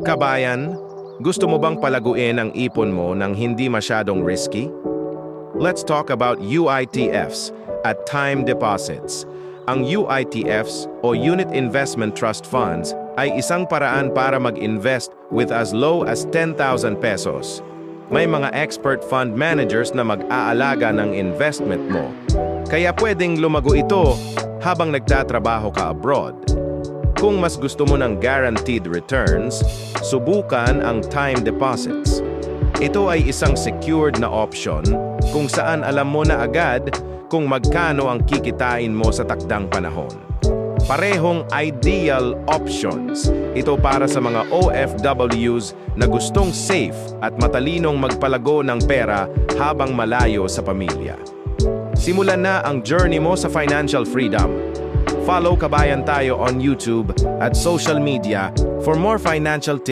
Kabayan, gusto mo bang palaguin ang ipon mo ng hindi masyadong risky? Let's talk about UITFs at time deposits. Ang UITFs o Unit Investment Trust Funds ay isang paraan para mag-invest with as low as 10,000 pesos. May mga expert fund managers na mag-aalaga ng investment mo. Kaya pwedeng lumago ito habang nagtatrabaho ka abroad. Kung mas gusto mo ng guaranteed returns, subukan ang time deposits. Ito ay isang secured na option kung saan alam mo na agad kung magkano ang kikitain mo sa takdang panahon. Parehong ideal options. Ito para sa mga OFWs na gustong safe at matalinong magpalago ng pera habang malayo sa pamilya. Simulan na ang journey mo sa financial freedom. Follow Kabayan Tayo on YouTube at social media for more financial tips.